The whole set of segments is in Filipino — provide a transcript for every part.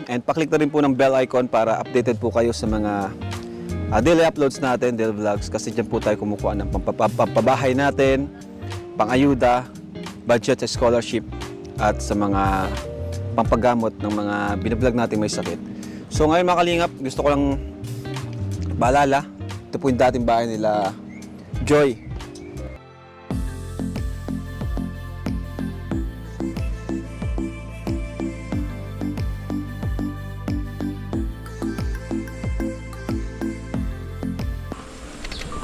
And paklik na rin po ng bell icon para updated po kayo sa mga daily uploads natin, daily vlogs. Kasi dyan po tayo kumukuha ng pampabahay natin, pang-ayuda, budget sa scholarship, at sa mga pampagamot ng mga binablog natin may sakit. So ngayon mga kalingap, gusto ko lang paalala, ito po yung dating bahay nila Joy.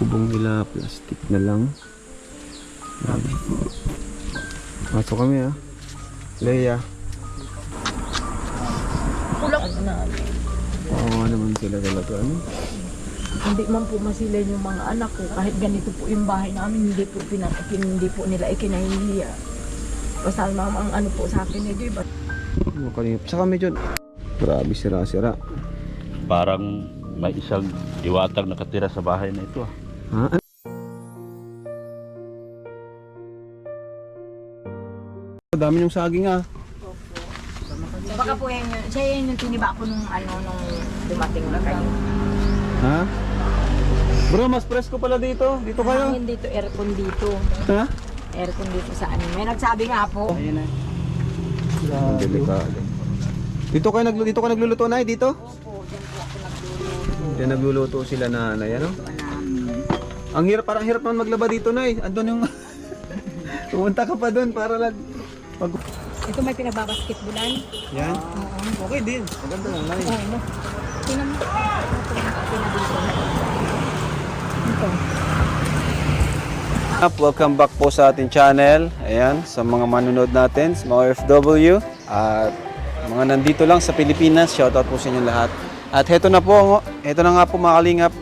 Kubong nila, plastic na lang. Masok kami ah. Leia. Kulang na. Oo naman sila talaga. Ano? Hindi man po masilan yung mga anak ko. Kahit ganito po yung bahay namin, hindi po nila ikinahihiya. Basta mama ang ano po sa akin eh, di ba? Makalingap. Saka medyo grabe sira-sira. Parang may isang iwatag nakatira sa bahay na ito. Ha? Dami yung saging ah. Baka po yan yun. Siya yun yung tiniba ko nung dumating na kayo. Ha? Bro, mas presko pala dito. Dito kayo. Hangin dito, aircon dito. Ha? Aircon dito sa ano. May nagsabi nga po. Ayun na. Delikado. Dito ka nagluluto na dito? Opo, dyan po ako nagluluto. Diyan nagluluto sila na ano? Ang hirap, parang hirap naman maglaba dito na Andun yung pumunta ka pa doon para Ito may pinagbabasketbulan. Yan. Okay din. Maganda lang na Oo, no. Tingnan mo. Ito. Welcome back po sa ating channel. Ayan, sa mga manunod natin, sa mga OFW at mga nandito lang sa Pilipinas. Shoutout po sa inyo lahat. At heto na nga po mga kalingap.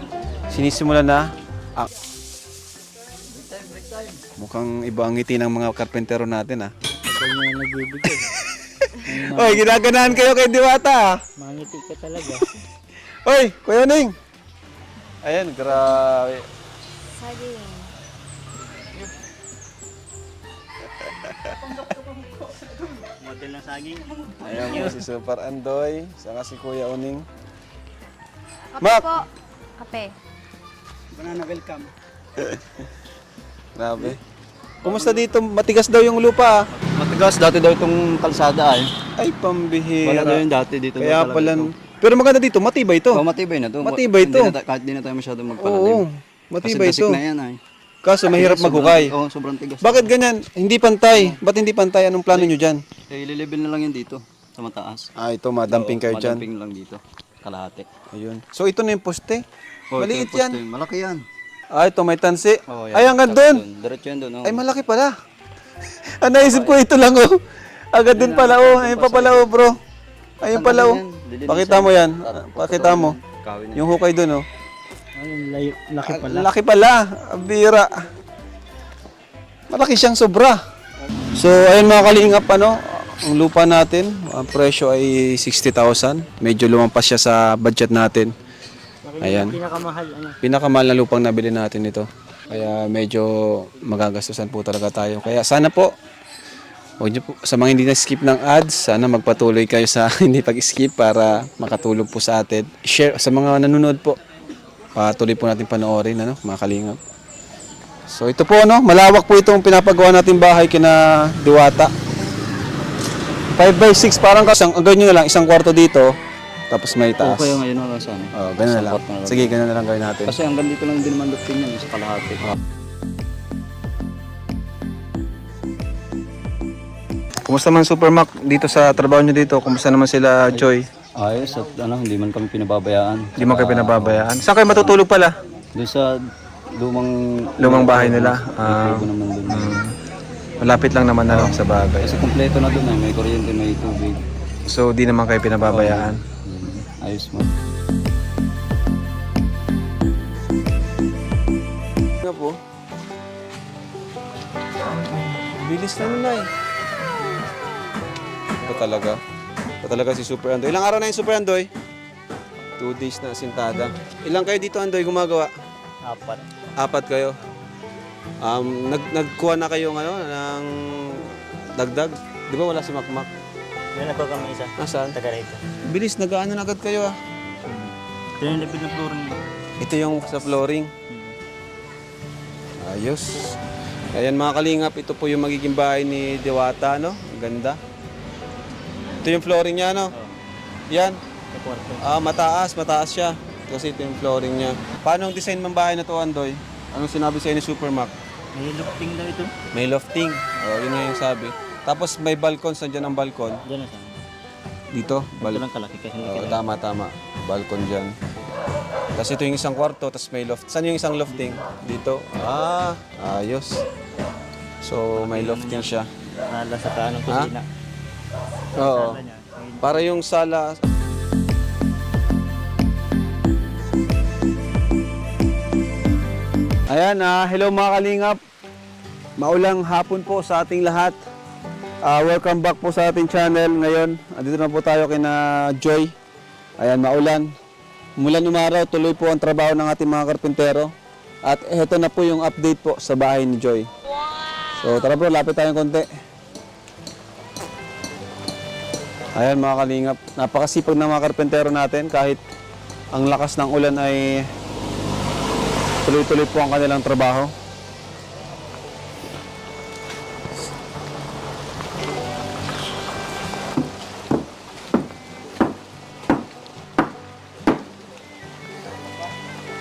Sinisimula na ang mukhang iba ang ngiti ng mga karpentero natin ah. Oy, ginaganahan kayo kay Diwata. Mangiti ka talaga. Oy, Kuya Ning. Ayan, grabe. Saging. Model ng saging. Ayan po si Super Andoy, saka si Kuya Uning. Kape Mak! po. Kape. Banana welcome. Grabe. Kumusta dito? Matigas daw yung lupa ah. Matigas dati daw itong kalsada ay. Ay, pambihira. Wala daw yung dati dito. Kaya daw pala. ito. Pero maganda dito, matibay to. Oh, matibay na to. Matibay to. Kahit di na tayo masyadong Oo, magpalalim. matibay Kasi to. dasik na yan ay. Kaso mahirap maghukay. Oo, sobrang tigas. Bakit ganyan? Hindi pantay. Ba't hindi pantay? Anong plano nyo dyan? Eh, ililibil na lang yan dito. Sa mataas. Ah, ito, madamping kayo dyan. Madamping lang dito. Kalahati. Ayun. So ito na yung poste. Oh, Maliit ito yung yan. poste. Malaki yan. Ah, ito may tansi. Oh, yan. Ay, hanggang doon. Diretso yan doon. Oh. Ay, malaki pala. Ah, naisip ko ito lang oh. Agad din pala oh. Ayun pa pala oh, bro. Ayun pala oh. Pakita mo yan. Pakita mo. Kawin na. Yung hukay doon oh. Laki pala. Laki pala. Ang bira. Malaki siyang sobra. So, ayun mga kalingap, ano, ang lupa natin, ang presyo ay 60,000. Medyo lumampas siya sa budget natin. Ayan. Pinakamahal. Pinakamahal na lupang nabili natin ito. Kaya medyo magagastusan po talaga tayo. Kaya sana po, huwag niyo po, sa mga hindi na-skip ng ads, sana magpatuloy kayo sa hindi pag-skip para makatulog po sa atin. Share sa mga nanonood po. Patuloy po natin panoorin, ano, mga kalingap. So ito po, no, malawak po itong pinapagawa natin bahay kina Diwata. 5x6 parang kasang, ang ganyan na lang, isang kwarto dito, tapos may taas. Okay, ngayon na sana. Oh, ganun na lang. Sige, ganun na lang gawin natin. Kasi hanggang dito lang din naman lupin yan sa kalahati. Kumusta man Super Mac dito sa trabaho nyo dito? Kumusta naman sila Joy? Ayos at hindi man kami pinababayaan. Hindi mo kayo pinababayaan. Saan kayo matutulog pala? Doon sa Lumang bahay nila. Kubo naman doon. Malapit lang naman na lang sa bagay. Kasi kumpleto na doon eh. May kuryente, may tubig. So, di naman kayo pinababayaan. Ayos mo. Nga po. Bilis na nun eh. Ito talaga. Ito talaga si Super Andoy. Ilang araw na yung Super Andoy? 2 days na asintada. Ilang kayo dito Andoy gumagawa? 4 kayo. Nagkuha na kayo ng dagdag? Di ba wala si Makmak? May nakuha kami isa. Nasaan? Taga rito. Bilis, nag-ano na agad kayo ah. Ito yung lapid ng flooring niya. Ito yung sa flooring. Ayos. Ayan mga kalingap, ito po yung magiging bahay ni Diwata, no? Ang ganda. Ito yung flooring niya, no? Yan. Sa kwarto. Mataas siya. Kasi ito yung flooring niya. Paano ang design ng bahay na to, Andoy? Anong sinabi sa'yo ni Supermac? May lufting daw ito. May lofting. Yun nga yung sabi. Tapos may balcon, saan ang balcon? Diyan na sa. Dito? Ito lang kalaki kasi hindi Tama. Balcon dyan. Tapos ito yung isang kwarto, tapos may loft. Saan yung isang lofting? Dito. Ayos. So, may lofting siya. Nala sa kanong kusina. Oo. Sala niya. Para yung sala... Ayan, hello mga kalingap. Maulang hapon po sa ating lahat. Welcome back po sa ating channel. Ngayon, andito na po tayo kina Joy. Ayan, maulan. Mulan umaraw, tuloy po ang trabaho ng ating mga karpintero. At eto na po yung update po sa bahay ni Joy. So tara bro, lapit tayong konti. Ayan mga kalingap, napakasipag ng mga karpentero natin kahit ang lakas ng ulan ay tuloy-tuloy po ang kanilang trabaho.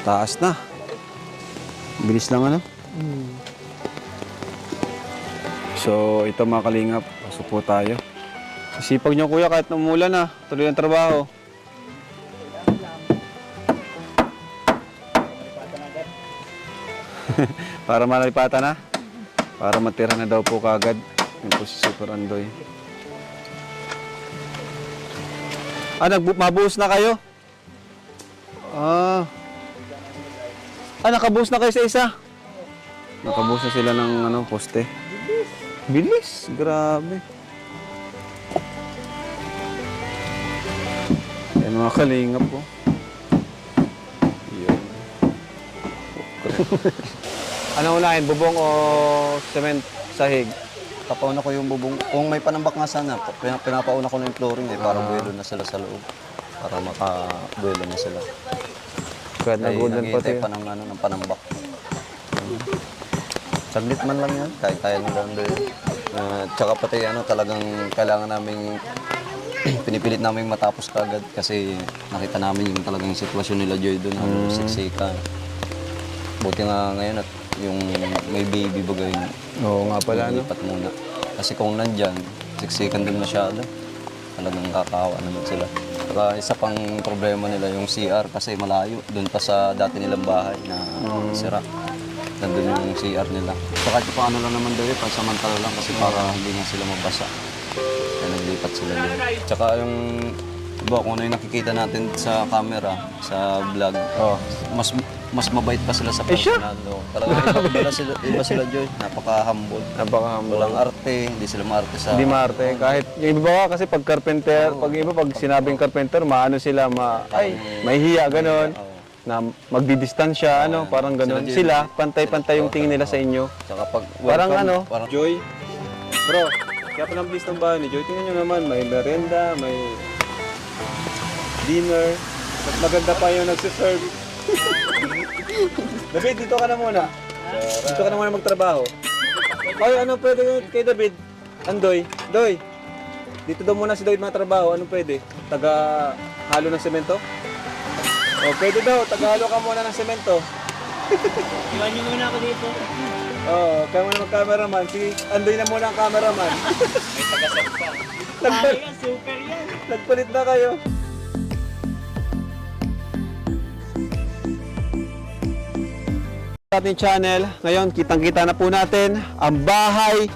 Taas na. Bilis lang ano? So ito mga kalingap, pasok po tayo. Sipag niyo kuya kahit umulan na, tuloy ang trabaho. Para malipatan na? Para matira na daw po kagad. Yun po si Super Andoy. Mabuhos na kayo? Nakabuhos na kayo sa isa? Nakabuhos na sila ng poste. Bilis. Grabe. Yan mga kalingap po. Yan. Ano unahin? Bubong o cement sahig? Papauna ko yung bubong. Kung may panambak nga sana, pinapauna ko na yung flooring para buwelo na sila sa loob. Para makabuwelo na sila. Kahit Ay, nagulan pa naghihintay tayo. pa ng panambak. Saglit man lang yan, kahit kaya nila doon. Tsaka pati talagang kailangan namin pinipilit namin matapos kagad kasi nakita namin yung talagang sitwasyon nila Joy doon, siksika. Buti nga ngayon at yung may baby bagay, Oo nga pala, no? lipat muna. Kasi kung nandyan, siksikan din masyado. Talagang kakawa naman sila. Saka isa pang problema nila yung CR kasi malayo. Doon pa sa dati nilang bahay na sira. Nandun yung CR nila. Saka ito pa lang naman daw pansamantala lang kasi para hindi nga sila mabasa. Kaya naglipat sila doon. Tsaka yung iba kung ano yung nakikita natin sa camera, sa vlog, mas mabait pa sila sa personal. Talagang iba sila Joy. Napaka-humble. Napaka-humble. Walang arte, hindi sila maarte sa... Hindi maarte. Kahit yung iba kasi pag carpenter, pag sinabing carpenter, maano sila, may hiya, ganon. Na magdidistansya, parang ganon. Sila, pantay-pantay yung tingin nila sa inyo. Saka pag Parang parang Joy. Bro, kaya pa ng ng bahay ni Joy. Tingnan nyo naman, may merienda, may dinner. At maganda pa yung nagsiserve. David, dito ka na muna. Dito ka na muna magtrabaho. Ay, pwede kay David? Andoy, Doy. Dito daw muna si David magtrabaho. Anong pwede? Taga-halo ng semento? O, pwede daw. Taga-halo ka muna ng semento. Iwan niyo muna ako dito. Oo, kaya muna mag-cameraman. Si Andoy na muna ang cameraman. May tagasag pa. Super yan. Nagpalit na kayo. Sa ating channel, ngayon kitang-kita na po natin ang bahay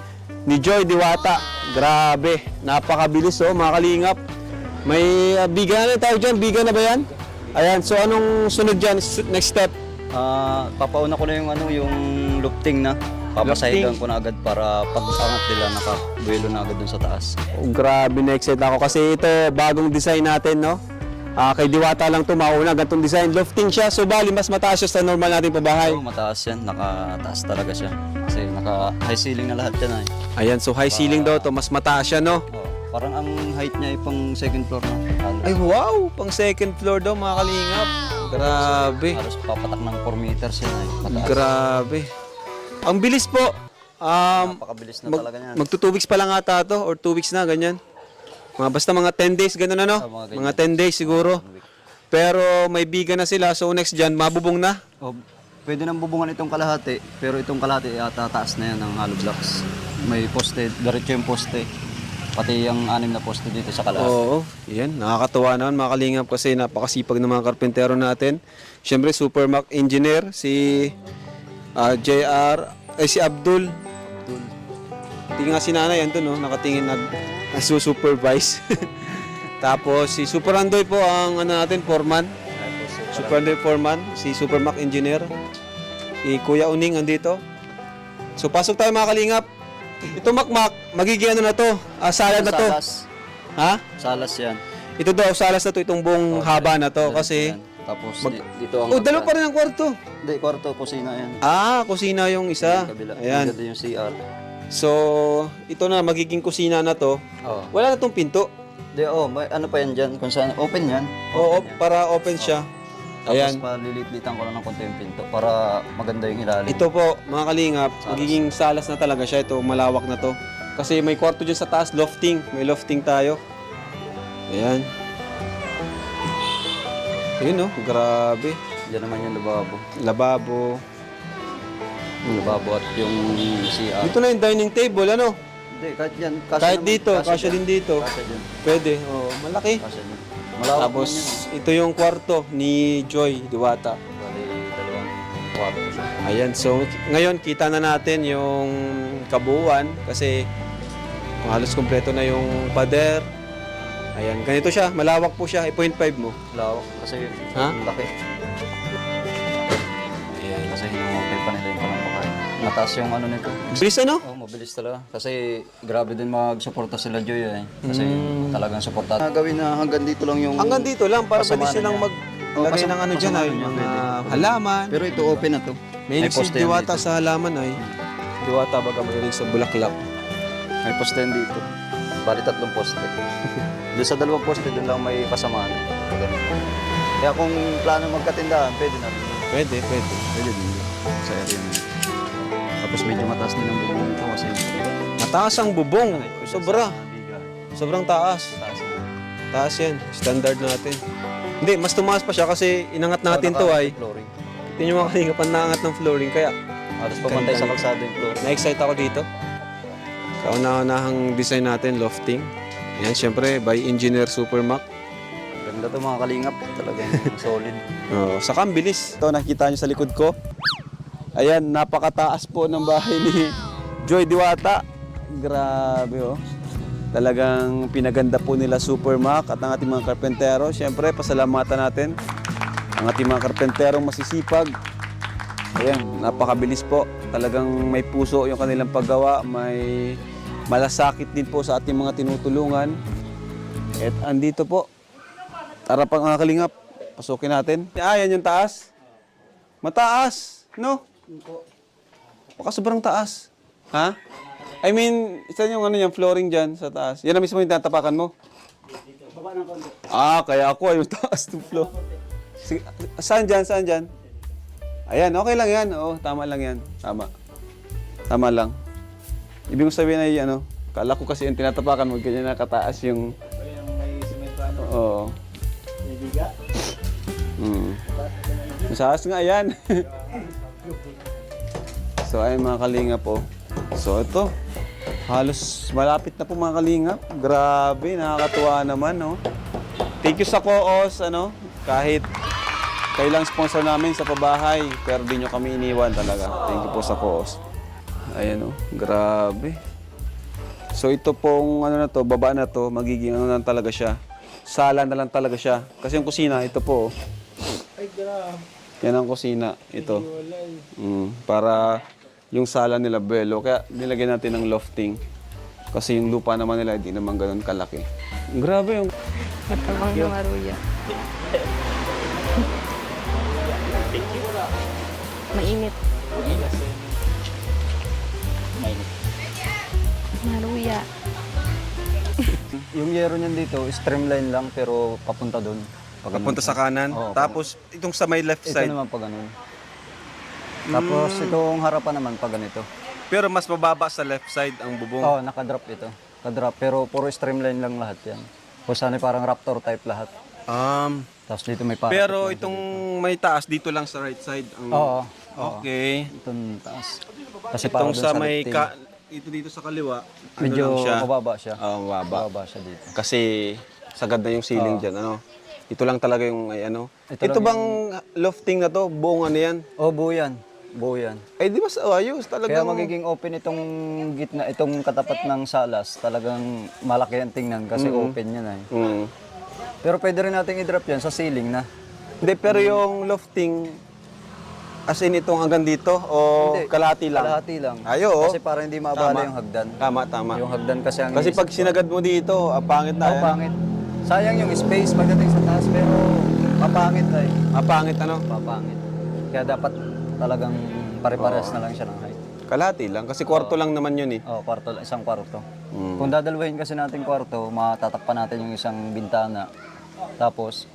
ni Joy Diwata. Grabe, napakabilis mga kalingap. May biga na tayo dyan, biga na ba yan? Ayan, so anong sunod dyan, next step? papauna ko na yung lufting na. Papasahigan ko na agad para pag-angat nila nakabuelo na agad dun sa taas. Oh, grabe, na-excite ako kasi ito bagong design natin, no? Kay Diwata lang ito, mauna, gantong design. Lofting siya, so bali, mas mataas siya sa normal nating pabahay. Oo, mataas yan, nakataas talaga siya. Kasi naka-high ceiling na lahat yan ay. Ayan, so high ceiling daw to, mas mataas siya, no? Oo. Parang ang height niya ay pang second floor na. Ay wow! Pang second floor daw mga kalingap. Grabe. Halos papatak ng 4 meters yan ay mataas. Grabe. Ang bilis po. Napakabilis na talaga yan. Magto 2 weeks pa lang ata to or 2 weeks na, ganyan. Basta mga 10 days, ganun ano? Mga ganyan. Mga 10 days siguro. Pero may biga na sila, so next dyan, mabubong na. Oh, pwede nang bubungan itong kalahati, pero itong kalahati tataas na yan ng hollow blocks. May poste, diretso yung poste. Pati yung 6 na poste dito sa kalahati. Oo, yan. Nakakatuwa naman mga kalingap kasi napakasipag ng mga karpentero natin. Siyempre, Supermac engineer, si JR, si Abdul. Tingin nga si nanay, yan doon, no? Nakatingin nagsusupervise. Tapos si Super Andoy po ang ano natin, foreman. Super Andoy foreman, si Supermac engineer. Si Kuya Uning andito. So pasok tayo mga kalingap. Ito makmak, magiging ano na to? Salad na to. Salas. Ha? Salas yan. Ito daw, salas na to, itong buong haba na to. Kasi, Yan. Tapos dito ang... dalawa pa rin ang kwarto. Hindi, kwarto, kusina yan. Kusina yung isa. Kabila. Ayan. Dito yung CR. So, ito na, magiging kusina na to. Oo. Wala na tong pinto. Di, may ano pa yan dyan? Kung saan, open yan. Oo, para open siya. Tapos Ayan. paliliit-litan ko lang ng konti yung pinto para maganda yung ilalim. Ito po, mga kalingap, magiging salas na talaga siya. Ito, malawak na to. Kasi may kwarto dyan sa taas, lofting. May lofting tayo. Ayan. Ayun, no? Grabe. Diyan naman yung lababo. Lababo. Lababo at yung CR. Dito na yung dining table, ano? Hindi, kahit yan. Kahit dito, kasya din dito. Kasya din. Pwede, oh, malaki. Kasya din. Malawak Tapos, naman ito yung kwarto ni Joy Diwata. yan. Bali, dalawang kwarto siya. Ayan, so ngayon kita na natin yung kabuuan kasi halos kumpleto na yung pader. Ayan, ganito siya, malawak po siya, 0.5 mo. Lawak kasi Ha? laki. Ayan. Kasi hinumukay pa nila yung palampakain. Mataas yung ano nito. Bilis ano? Oh, mabilis talaga. Kasi grabe din magsuporta sila Joy eh. Kasi talagang suportado. Gawin na hanggang dito lang yung... Hanggang dito lang, para Kasamanan pwede silang niya. maglagay ng ano dyan ay, kasamanan niya, mga pwede. halaman. Pero ito open na to. May si poste yan Diwata dito. sa halaman ay. Diwata baga mahilig sa bulaklak. May poste yan dito. Bali 3 poste. Doon sa 2 poste, doon lang may pasamaan. Ganun. Kaya kung plano magkatindahan, pwede na rin. Pwede. Pwede din. Sa area na. Tapos medyo mataas din ang bubong nito kasi Mataas ang bubong, sobra. biga. Sobrang taas. Taas na. Taas yan, standard natin. Hindi, mas tumaas pa siya kasi inangat natin to ay. Flooring. Ito yung mga kalinga panangat ng flooring. Kaya Halos pumantay sa kalsada yung floor. na-excite ako dito. Kauna-unahang design natin, lofting. Yan, syempre, by Engineer Supermac. Ganda to mga kalingap. Talagang solid. Saka ang bilis. Ito, nakikita nyo sa likod ko. Ayan, napakataas po ng bahay ni Joy Diwata. Grabe, oh. Talagang pinaganda po nila Supermac at ang ating mga karpentero. Syempre, pasalamatan natin ang ating mga karpenterong masisipag. Ayan, napakabilis po. Talagang may puso yung kanilang paggawa. May malasakit din po sa ating mga tinutulungan. At andito po. Tara pa mga kalingap. Pasukin natin. Yan yung taas. Mataas, no? Baka sobrang taas. Ha? I mean, isa yung ano yung flooring dyan sa taas. Yan na mismo yung tatapakan mo? Kaya ako ay yung taas ng floor. Sige, saan dyan? Saan dyan? Ayan, okay lang yan. Oo, tama lang yan. Tama. Tama lang. Ibig ko sabihin ay ano, kala ko kasi yung tinatapakan mo, ganyan nakataas yung... Oo. Masaas nga yan. So ayun mga kalinga po. So ito, halos malapit na po mga kalinga. Grabe, nakakatuwa naman, no? Thank you sa Coos, ano? Kahit kayo lang sponsor namin sa pabahay, pero di nyo kami iniwan talaga. Thank you po sa Coos. Ayan, oh, grabe. So ito pong ano na to, baba na to, magiging ano lang talaga siya. Sala na lang talaga siya. Kasi yung kusina, ito po. Ay, grabe. Yan ang kusina, ito. Para yung sala nila belo. Kaya nilagyan natin ng lofting. Kasi yung lupa naman nila, hindi naman ganun kalaki. Grabe yung... Matabang ng aruya. Mainit. Maruya. yung yero niyan dito, streamline lang pero papunta doon. Papunta sa kanan. Oo, Tapos itong sa may left ito side. naman pag ganun. Tapos itong harapan naman pag ganito. Pero mas mababa sa left side ang bubong. Oo, nakadrop ito. Nakadrop, pero puro streamline lang lahat yan. O sana parang Raptor type lahat. Tapos dito may parapet. Pero itong may taas dito lang sa right side. Ang... Oo. Okay. Itong taas. Kasi Itong parang doon sa may lifting. ito dito sa kaliwa, Medyo ano lang siya. mababa siya. Mababa. Mababa siya dito. Kasi sagad na yung ceiling diyan, ano. Ito lang talaga yung ay ano. Ito Ito lang bang lofting na to, buong ano yan? Oh, buo yan. Buo yan. Ay di ba ayos talaga. Kaya magiging open itong gitna, itong katapat ng salas. Talagang malaki ang tingnan kasi open yan eh. Pero pwede rin nating i-drop yan sa ceiling na. Hindi, pero yung lofting, as in itong hanggang dito o Hindi, kalahati lang? Kalahati lang. Ayo. Kasi para hindi mabala yung hagdan. Tama. Yung hagdan kasi ang Kasi pag sinagad mo dito, pangit na. oh, pangit. Sayang yung space pagdating sa taas pero mapangit ay. Pangit ano? Mapangit. Kaya dapat talagang pare-pares na lang siya ng height. Kalahati lang. Kasi kwarto lang naman yun eh. Oh, kwarto, isang kwarto. Kung dadalwahin kasi natin kwarto, matatakpan natin yung isang bintana. Tapos,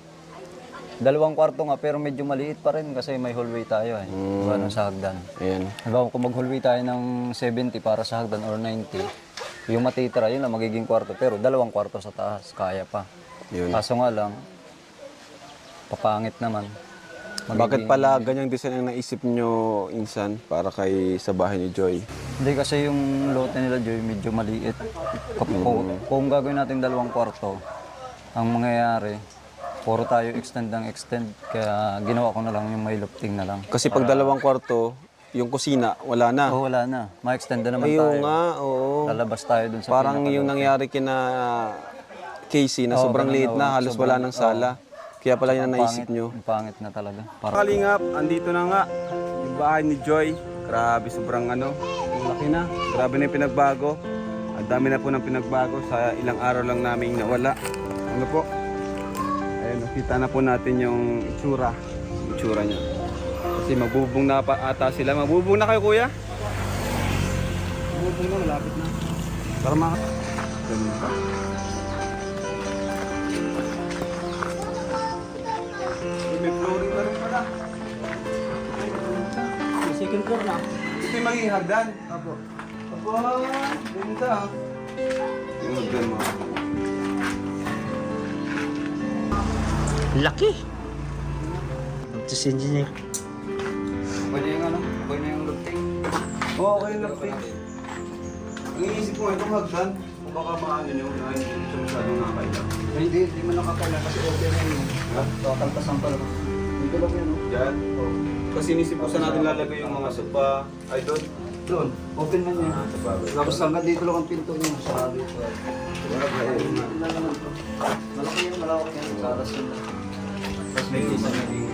2 kwarto nga pero medyo maliit pa rin kasi may hallway tayo eh. Diba, no, sa hagdan. Ayan. Halimbawa kung mag-hallway tayo ng 70 para sa hagdan or 90, yung matitira yun lang magiging kwarto. Pero 2 kwarto sa taas, kaya pa. Yun. Kaso nga lang, papangit naman. Bakit pala ganyang design ang naisip nyo, Insan, para kay sa bahay ni Joy? Hindi kasi yung lote nila, Joy, medyo maliit. Kung gagawin natin 2 kwarto, ang mangyayari, puro tayo extend ng extend. Kaya ginawa ko na lang yung may lofting na lang. Kasi pag 2 kwarto, yung kusina, wala na. Oh, wala na. Ma-extend na naman Ayun tayo. nga, oo. Lalabas tayo dun sa Parang yung nangyari kina Casey na sobrang ganun, liit na, halos wala ng sala. Kaya pala yun ang naisip nyo. Ang pangit na talaga. Parang Kalingap, andito na nga yung bahay ni Joy. Grabe, sobrang ano, laki na. Grabe na yung pinagbago. Ang dami na po ng pinagbago sa ilang araw lang namin nawala. Ano po? Ayun, nakita na po natin yung itsura niya. Kasi magbubong na pa ata sila. Magbubong na kayo, kuya? Magbubong na, malapit na. Para ganun pa. May flooring na rin pala. Second floor na. Ito yung magiging hagdan. Apo. Apo, ganda. Yung hagdan mo. Laki. Tapos engineer. pwede yung ano, pwede yung lofting. Oo, okay lang. Ang inisip ko itong hagdan, kung baka maano nyo, na hindi siya masyadong nakakailang. Hindi mo nakakailan kasi open na yun. Kakaltasan pa lang. Dito lang yun. Diyan? Oo. Kasi inisip ko sa natin lalagay yung mga sopa. Ay, doon. Doon, open man yun. Sa bagay. Tapos hanggang dito lang ang pinto niya. Sarado ito. Malaki yun, malawak yan. Saras yun. Tapos may isa naging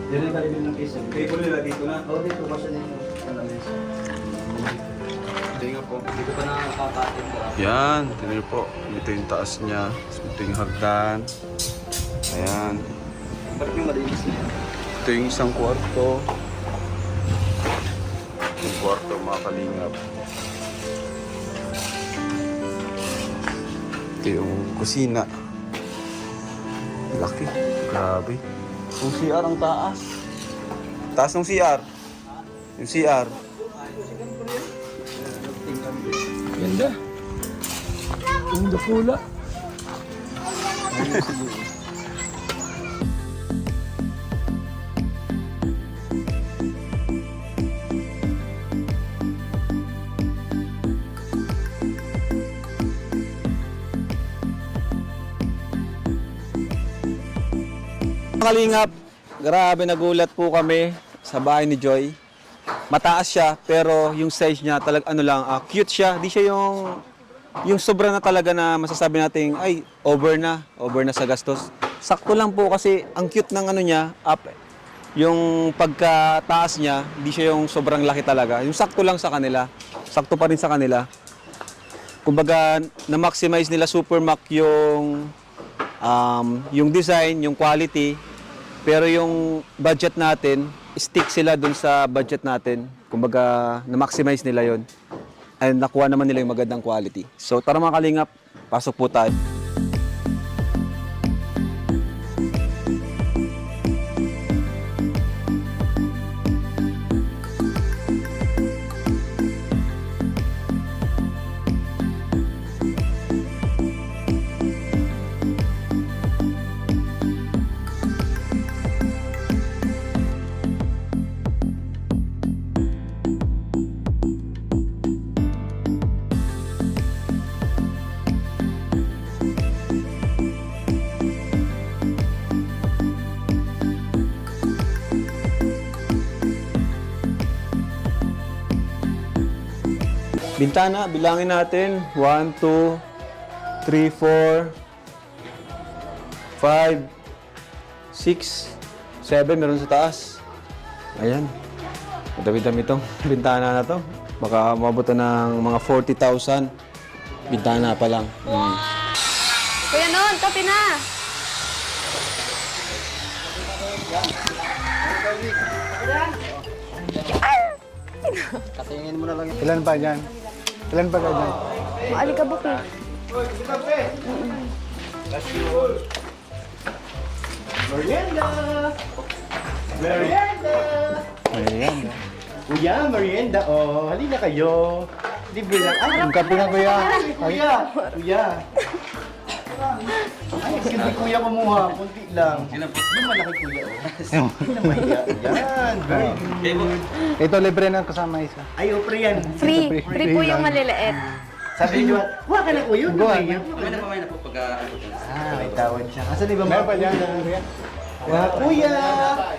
Yan ang kalibin ng kisa. table nila dito na. Oo, dito ba siya dito? Hindi nga po. Dito pa nakakatin ka. Yan, tingnan po. Ito yung taas niya. Ito yung hagdan. Ayan. Ba't yung malinis na yan? Ito yung isang kwarto. Yung kwarto, mga kalingap. Ito yung kusina. Laki. Grabe. Yung CR ang taas. Taas ng CR. Yung CR. Ganda. Yung dukula. Kalingap, grabe nagulat po kami sa bahay ni Joy. Mataas siya pero yung size niya ano lang, cute siya. Di siya yung sobra na talaga na masasabi nating ay over na sa gastos. Sakto lang po kasi ang cute ng ano niya, yung pagkataas niya, di siya yung sobrang laki talaga. Yung sakto lang sa kanila. Sakto pa rin sa kanila. Kumbaga, na-maximize nila Supermac yung design, yung quality. Pero yung budget natin, stick sila dun sa budget natin. Kumbaga, na-maximize nila yon. and nakuha naman nila yung magandang quality. So tara mga kalingap, pasok po tayo. Bintana, bilangin natin. 1, 2, 3, 4, 5, 6, 7. Meron sa taas. Ayan. Madami-dami itong bintana na to. Baka mabuto ng mga 40,000. Bintana pa lang. Kuya Non, kape na! Ilan pa dyan? Ilan pa dyan? Maalikabok eh. Merienda! Merienda! Ayan. Kuya, merienda. Oh, halina kayo. Libre lang. Ay, Ang kape na kuya. kuya! Kuya! Ay, sige kuya kumuha. Kunti lang. Yung malaki kuya. Oh. Hindi na mahiya. Yan. Very good. Ito libre na kasama isa. Ay, opre yan. Free. Free. Free po yung maliliit. Sabi niyo, huwag ka na kuya. Go, Kuya. May tawad siya. Asan iba Meron mga pa dyan. kuya? Wah, kuya!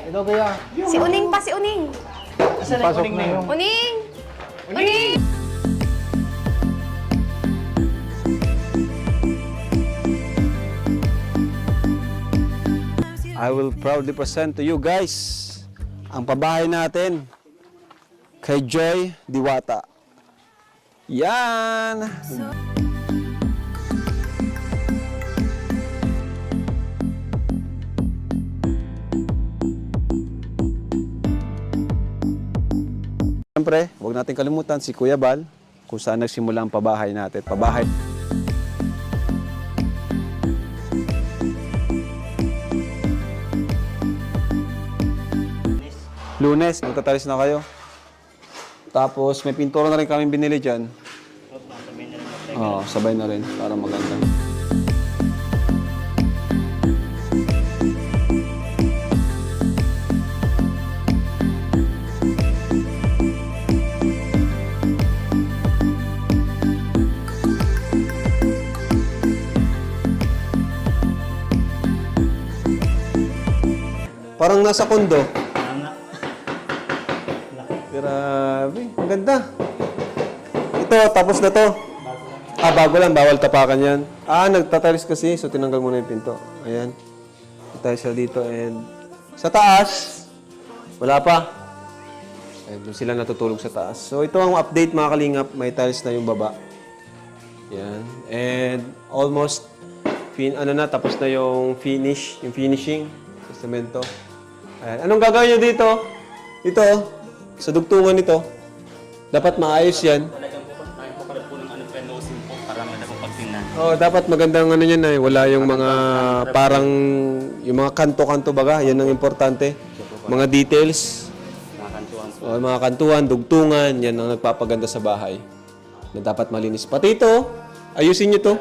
Ito kuya. Si Uning pa, si Uning. Asan ang Pasok kuning na na yun? yung... Uning! Uning! I will proudly present to you guys ang pabahay natin kay Joy Diwata. Yan! Siyempre, huwag natin kalimutan si Kuya Bal kung saan nagsimula ang pabahay natin. Pabahay. Lunes, magtatalis na kayo. Tapos may pintura na rin kami binili dyan. Oo, sabay na rin para maganda. Parang nasa kondo. Grabe, ang ganda. Ito, tapos na to. Ah, bago lang, bawal tapakan yan. Ah, nagtatalis kasi, so tinanggal muna yung pinto. Ayan. Tayo siya dito and... Sa taas, wala pa. Ayan, doon sila natutulog sa taas. So ito ang update mga kalingap, may tiles na yung baba. Yan. And almost, tapos na yung finishing sa semento. Ayan. Anong gagawin nyo dito? Ito, sa dugtungan nito, dapat maayos yan. Oh, dapat magandang ano yan eh. Wala yung mga parang yung mga kanto-kanto baga, yan ang importante. Mga details. Oh, mga kantuhan, dugtungan, yan ang nagpapaganda sa bahay. Na dapat malinis. Pati ito, ayusin nyo to.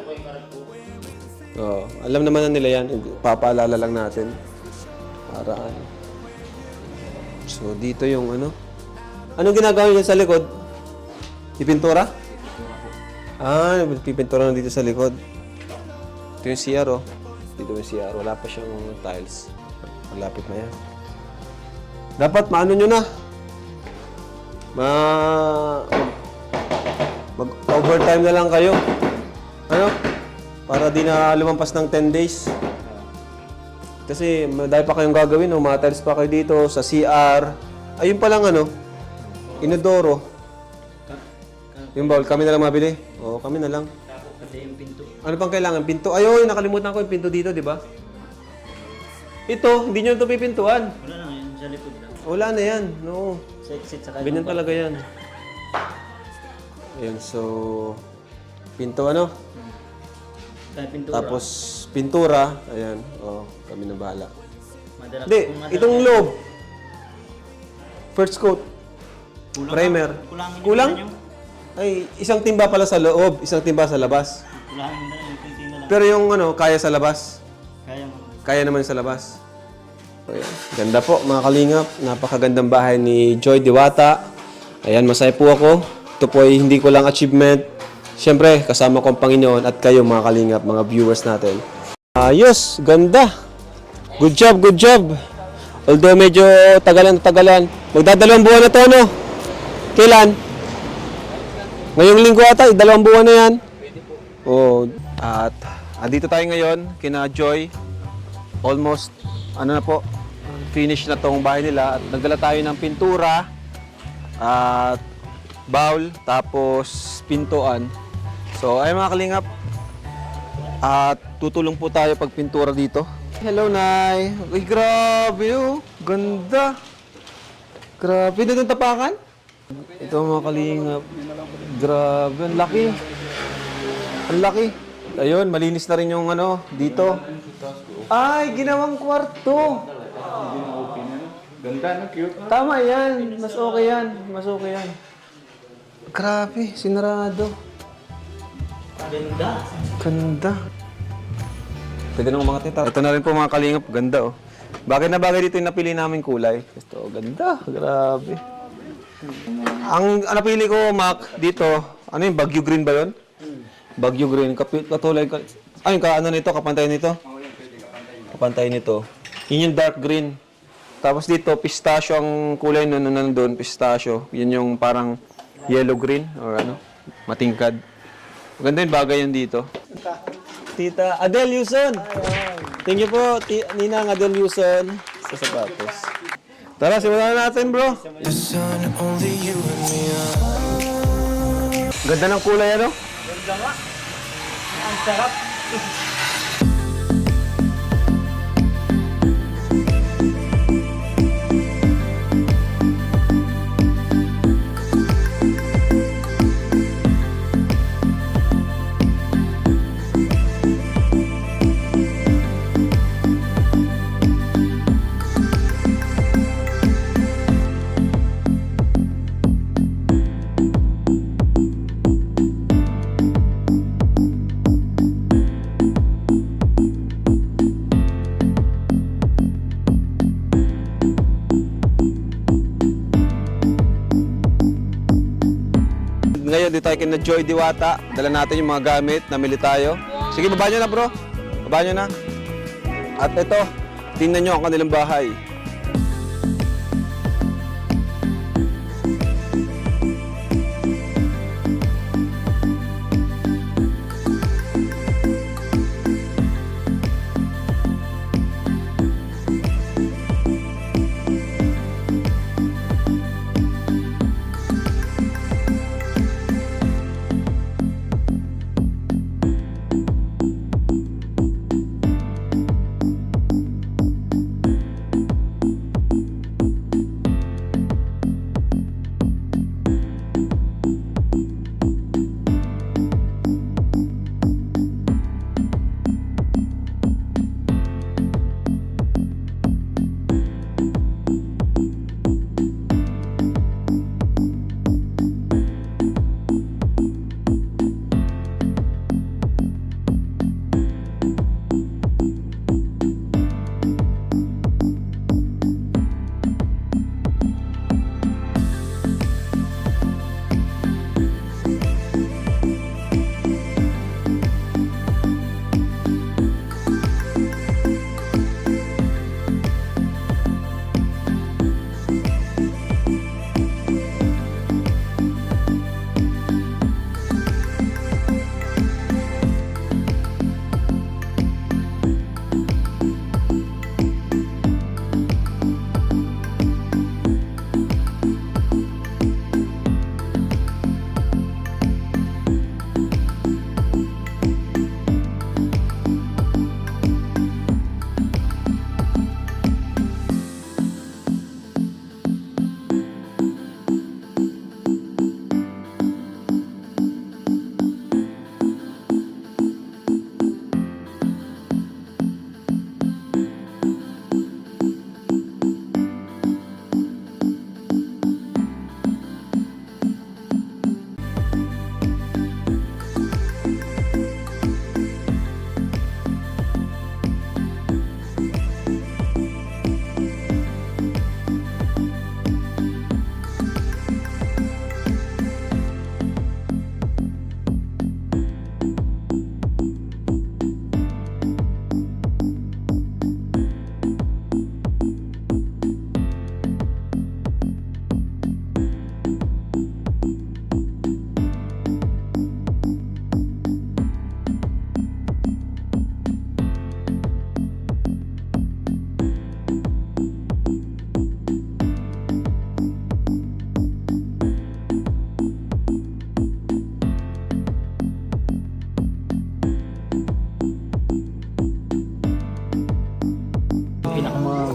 Oh, alam naman na nila yan. Papaalala lang natin. Para ano. So, dito yung ano. Anong ginagawa niyo sa likod? Pipintura? Ah, pipintura na dito sa likod. Ito yung CR, oh. Dito yung CR. Wala pa siyang tiles. Malapit na yan. Dapat maano nyo na. Mag-overtime na lang kayo. Ano? Para di na lumampas ng 10 days. Kasi dahil pa kayong gagawin, no? Mga tiles pa kayo dito sa CR. Ayun pa lang ano, inodoro. Yung bowl, kami na lang mabili. Oo, kami na lang. Ano pang kailangan? Pinto. Ay, nakalimutan ko yung pinto dito, di ba? Ito, hindi nyo ito pipintuan. Wala na yan, sa likod lang. Wala na yan. No. Sa exit sa Ganyan talaga yan. Ayan, so pinto ano? Tapos pintura, ayan. Oh, kami na bahala. Hindi, itong loob. First coat. Primer. Kulang? Ay, isang timba pala sa loob, isang timba sa labas. Pero yung ano, kaya sa labas? Kaya naman sa labas. Ayan. Ganda po mga kalingap. Napakagandang bahay ni Joy Diwata. Ayan, masaya po ako. Ito po ay hindi ko lang achievement. Siyempre, kasama ko ang Panginoon at kayo mga kalingap, mga viewers natin. Ayos, ganda. Good job, good job. Although medyo tagalan. Magdadalawang buwan na to, no? Kailan? Ngayong linggo ata, 2 buwan na yan. Oh, at andito tayo ngayon, kina Joy. Almost, ano na po, finish na tong bahay nila. At nagdala tayo ng pintura, at bowl, tapos pintuan. So, ay mga kalingap, at tutulong po tayo pag pintura dito. Hello, Nay. Uy, grabe oh. Ganda. Grabe, na itong tapakan? Ito mga kalingap. Grabe, ang laki. Ang laki. Ayun, malinis na rin yung ano, dito. Ay, ginawang kwarto. Ganda, no? Cute. Tama yan. Mas okay yan. Mas okay yan. Grabe, sinarado. Ganda. Pwede nang mga tita. Ito na rin po mga kalingap. Ganda oh. Bagay na bagay dito yung napili namin kulay. Ito, ganda. Grabe. Ang napili ko, Mac, dito, ano yung Baguio Green ba yun? Baguio Green. Katulad, ay, ano nito, kapantay nito? Kapantay nito. Yun yung dark green. Tapos dito, pistachio ang kulay nun nandun, pistachio. Yun yung parang yellow green or ano, matingkad. Maganda yung bagay yun dito. Tita Adele Yuson. Thank you po, Ninang Adele Yuson sa sapatos. Tara, simulan na natin, bro. Ganda ng kulay, ano? Ganda nga. Ang sarap. Ngayon, dito tayo kina Joy Diwata. Dala natin yung mga gamit, namili tayo. Sige, baba nyo na, bro. Baba nyo na. At ito, tingnan nyo ang kanilang bahay.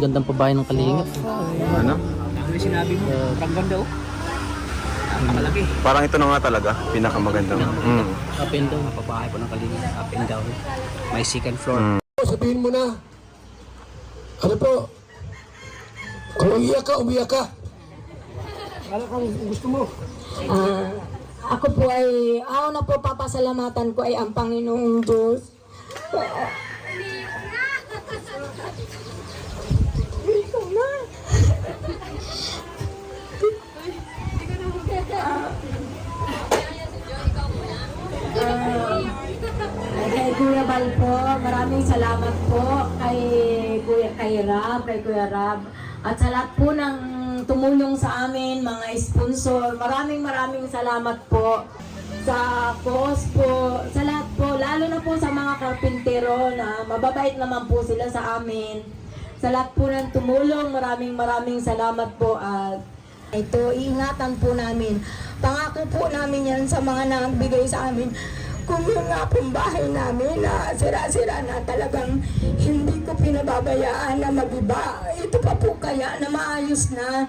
napakagandang pabahay ng Kalingap. Ano? Parang ito na nga talaga, pinakamagandang. Up and down, pabahay po ng Kalingap. Up and down. May second floor. Sabihin mo na. Ano po? Kung umiyak ka, umiyak ka. Ano kang gusto mo? Ako po ay, na po papasalamatan ko ay ang Panginoong Diyos. Ikaw na. Kay Kuya Bal po, maraming salamat po kay Kuya Rab, at sa lahat po ng tumulong sa amin, mga sponsor. Maraming salamat po sa boss po, sa lahat po, lalo na po sa mga karpintero na mababait naman po sila sa amin. Sa lahat po ng tumulong, maraming salamat po. At ito, ingatan po namin. Pangako po namin yan sa mga nagbigay sa amin. Kung yung nga pong bahay namin na sira-sira na, talagang hindi ko pinababayaan na mag-iba. Ito pa po kaya na maayos na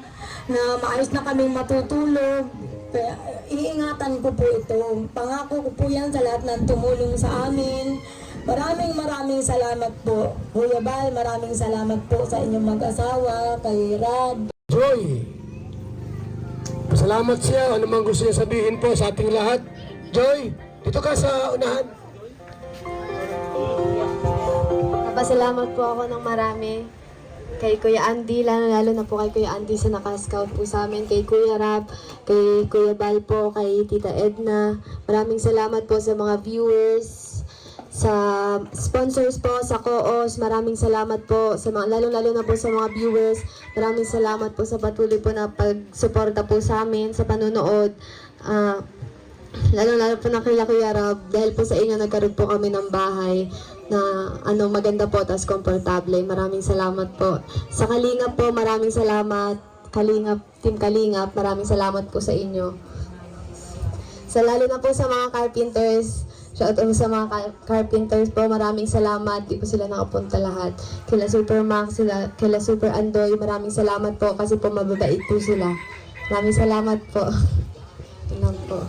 kaming matutulog. Kaya iingatan ko po ito. Pangako ko po yan sa lahat ng tumulong sa amin. Maraming salamat po. Kuya Bal, maraming salamat po sa inyong mag-asawa, kay Rad. Joy, salamat siya. Ano mang gusto niya sabihin po sa ating lahat. Joy, dito ka sa unahan. Napasalamat po ako ng marami kay Kuya Andy, lalo na po kay Kuya Andy sa naka-scout po sa amin, kay Kuya Rab, kay Kuya Bal po, kay Tita Edna. Maraming salamat po sa mga viewers, sa sponsors po, sa co-os. Maraming salamat po sa mga, lalo na po sa mga viewers. Maraming salamat po sa patuloy po na pagsuporta po sa amin sa panonood. Lalo po na kay Kuya Rab, dahil po sa inyo nagkaroon po kami ng bahay na maganda po, tas komportable. Maraming salamat po. Sa Kalingap po, maraming salamat. Team Kalingap, maraming salamat po sa inyo. Lalo na po sa mga carpenters, shout out sa mga carpenters po, maraming salamat. Di po sila nakapunta lahat. Kila Super Max, kila Super Andoy, maraming salamat po kasi po mababait po sila. Maraming salamat po. Yun po.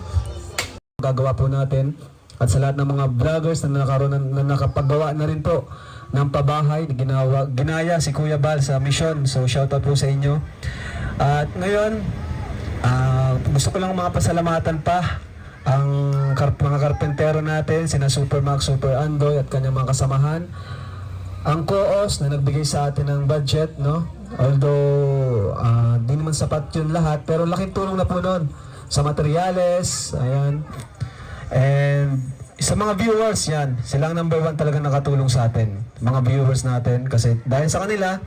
Gagawa po natin, at sa lahat ng mga vloggers na nakapagawa na rin po ng pabahay, ginaya si Kuya Bal sa mission. So shoutout po sa inyo. At ngayon, gusto ko lang mga pasalamatan pa ang mga karpentero natin, sina Super Max, Super Andoy at kanyang mga kasamahan, ang co-os na nagbigay sa atin ng budget, no? Although di naman sapat yun lahat, pero laking tulong na po nun sa materyales, ayan. And sa mga viewers, yan, silang number 1 talaga nakatulong sa atin, mga viewers natin, kasi dahil sa kanila,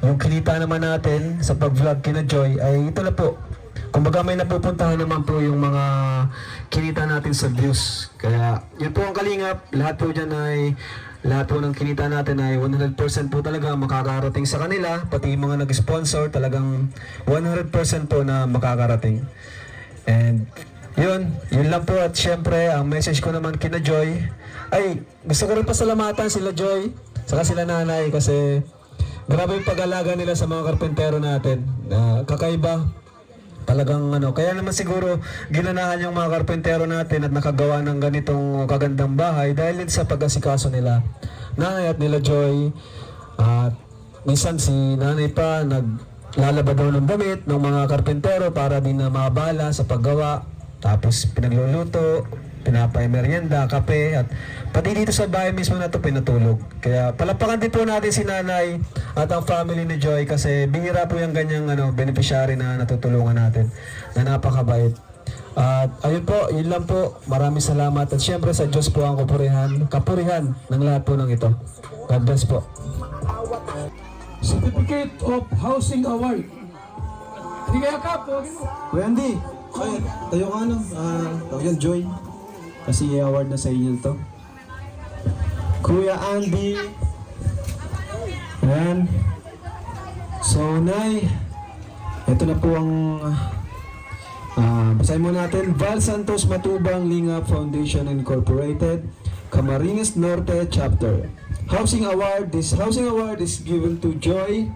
yung kilita naman natin sa pag-vlog kina Joy ay ito na po. Kumbaga may napupuntahan naman po yung mga kinita natin sa views. Kaya yun po ang Kalingap, lahat po po ng kinita natin ay 100% po talaga makakarating sa kanila, pati yung mga nag-sponsor talagang 100% po na makakarating. And yun lang po. At syempre, ang message ko naman kina Joy, ay gusto ko rin pasalamatan sila Joy, saka sila nanay, kasi grabe yung pag-alaga nila sa mga karpentero natin. Kakaiba. Talagang kaya naman siguro ginanahan yung mga karpentero natin at nakagawa ng ganitong kagandang bahay dahil din sa pag-asikaso nila. Nanay at nila Joy, at minsan si nanay pa naglalaba daw ng damit ng mga karpentero para din na mabala sa paggawa. Tapos pinagluluto, pinapay-merienda, kape, at pati dito sa bahay mismo na ito pinatulog. Kaya palapakan din po natin si nanay at ang family ni Joy, kasi bihira po yung ganyang beneficiary na natutulungan natin, na napakabait. At ayun po, yun lang po. Maraming salamat. At syempre sa Diyos po ang kapurihan ng lahat po ng ito. God bless po. Certificate of Housing Award. Hindi kaya ka po. Kuya Andy, tayo ka tawag yan Joy. Kasi i-award na sa inyo to. Kuya Andy. Ayan. So, Nay, ito na po ang basahin mo natin. Val Santos Matubang Lingap Foundation Incorporated, Camarines Norte Chapter. Housing Award. This housing award is given to Joy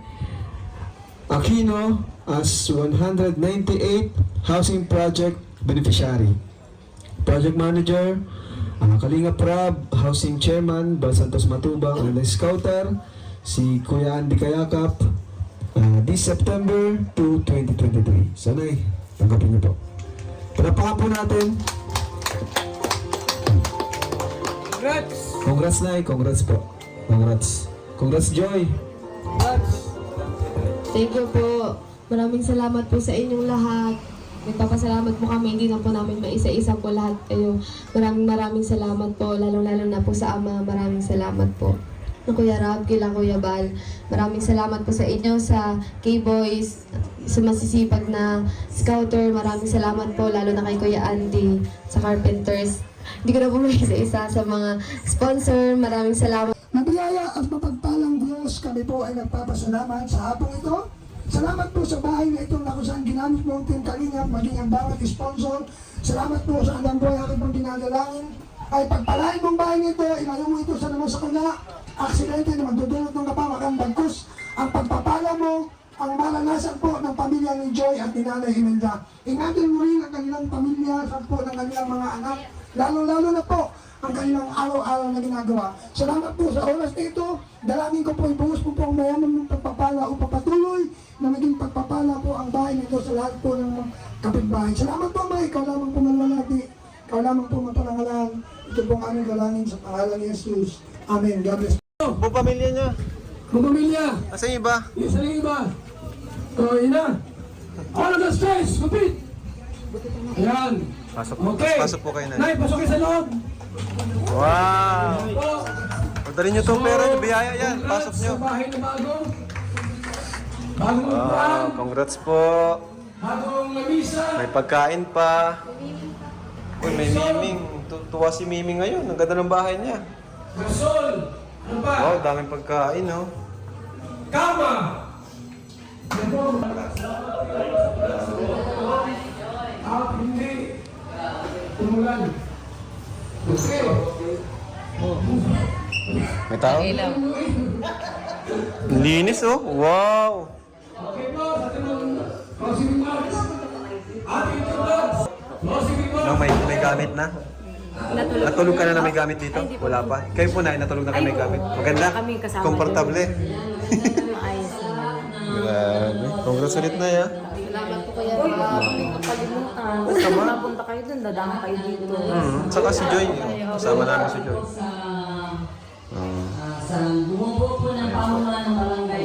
Aquino as 198 Housing Project Beneficiary. Project Manager, Kalingap Rab, Housing Chairman, Bal Santos Matubang, ang Scouter, si Kuya Andy Kayakap, this September to 2023. Sanay, tanggapin niyo po. Palapakan po natin. Congrats, Nay. Congrats po. Congrats. Congrats, Joy. Thank you po. Maraming salamat po sa inyong lahat. Nagpapasalamat po kami, hindi na po namin maisa-isa po lahat kayo. Maraming salamat po, lalo-lalo na po sa Ama. Maraming salamat po. Na Kuya Rab, kila Kuya Bal. Maraming salamat po sa inyo, sa K-Boys, sa masisipag na Scouter. Maraming salamat po, lalo na kay Kuya Andy, sa Carpenters. Hindi ko na po maisa-isa sa mga sponsor. Maraming salamat. Mabiyaya at mapagpalang Diyos, kami po ay nagpapasalamat sa hapong ito. Salamat po sa bahay na ito na kung saan ginamit mo ang Team Kalingap, maging ang bawat sponsor. Salamat po sa anong buhay aking pong dinadalangin. Ay pagpalain mong bahay nito, ilayo mo ito sa naman sa kuna. Aksidente na magdudulot ng kapamakang bagkus. Ang pagpapala mo, ang maranasan po ng pamilya ni Joy at ni Nanay Imelda. Ingatan mo rin ang kanilang pamilya, sa po ng kanilang mga anak. Lalo-lalo na po ang kanilang araw-araw na ginagawa. Salamat po sa oras na ito. Dalangin ko po, ibuhos po po ang mayaman ng pagpapala o papatuloy na maging pagpapala po ang bahay nito sa lahat po ng kapitbahay. Salamat po, Ma. Ikaw lamang po manlalaki. Ikaw lamang po maparangalan. Ito po ang aming dalangin sa pangalan ni Jesus. Amen. God bless. Buong pamilya niya. Mga pamilya, Asa yung iba? isa rin iba. O, yun na. All of the space, kapit. Ayan. Pasok, Okay. pasok po kayo na. Nay, pasukin sa loob. Wow! Po. Pagdali nyo itong pera nyo, biyaya yan. Pasok Congrats nyo. sa bahay na bago. Bagong Wow, upuan. congrats po. Bagong lamisa. May pagkain pa. Uy, may Miming. Tuwa si Miming ngayon. Ang ganda ng bahay niya. Gasol. Ano pa? Wow, daming pagkain, no? Kama. Yan po. Hindi. Tumulan. Okay. May tao? Linis, oh. Wow! Okay po. Sa ating mga closing remarks. Ating vlogs. Closing remarks. No, may gamit na? Natulog ka na may gamit dito? Wala pa? Kayo po na, natulog na kayo may gamit. Maganda? Komportable? Maayos naman. Grabe. Congrats ulit na, ya. Salamat po Kuya Uy, Rab. hindi ko kalimutan. Basta napunta kayo dun, dadama kayo dito. Saka si Joy. Kasama namin si Joy. Sa bumubuo po ng pamunuan ng barangay.